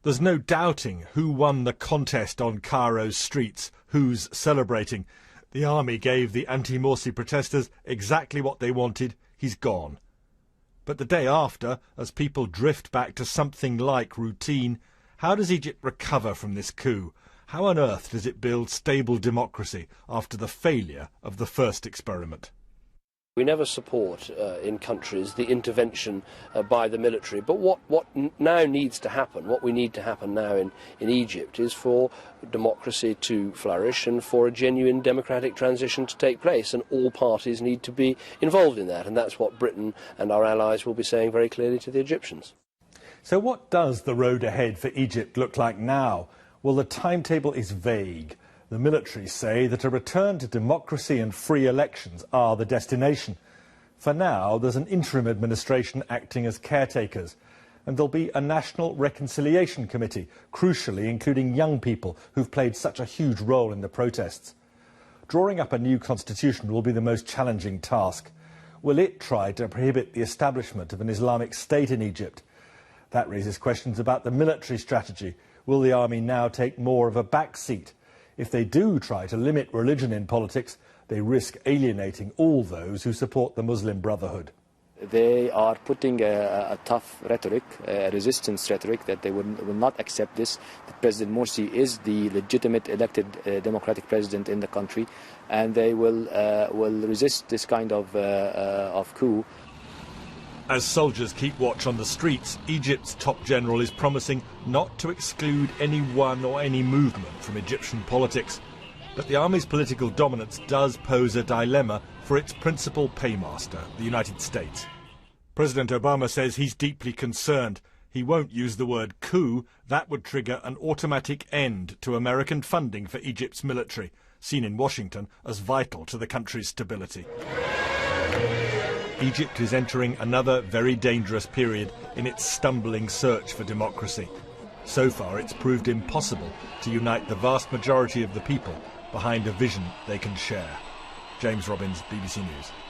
There's no doubting who won the contest on Cairo's streets, who's celebrating. The army gave the anti-Morsi protesters exactly what they wanted. He's gone. But the day after, as people drift back to something like routine, how does Egypt recover from this coup? How on earth does it build stable democracy after the failure of the first experiment? We never support in countries the intervention by the military, but what now needs to happen, what we need to happen now in Egypt is for democracy to flourish and for a genuine democratic transition to take place, and all parties need to be involved in that, and that's what Britain and our allies will be saying very clearly to the Egyptians. So what does the road ahead for Egypt look like now? Well, the timetable is vague. The military say that a return to democracy and free elections are the destination. For now, there's an interim administration acting as caretakers, and there'll be a National Reconciliation Committee, crucially including young people who've played such a huge role in the protests. Drawing up a new constitution will be the most challenging task. Will it try to prohibit the establishment of an Islamic State in Egypt? That raises questions about the military strategy. Will the army now take more of a back seat? If they do try to limit religion in politics, they risk alienating all those who support the Muslim Brotherhood. They are putting a tough rhetoric, a resistance rhetoric, that they will not accept this. That President Morsi is the legitimate elected democratic president in the country, and they will resist this kind of coup. As soldiers keep watch on the streets, Egypt's top general is promising not to exclude anyone or any movement from Egyptian politics. But the army's political dominance does pose a dilemma for its principal paymaster, the United States. President Obama says he's deeply concerned. He won't use the word coup. That would trigger an automatic end to American funding for Egypt's military, seen in Washington as vital to the country's stability. Egypt is entering another very dangerous period in its stumbling search for democracy. So far, it's proved impossible to unite the vast majority of the people behind a vision they can share. James Robbins, BBC News.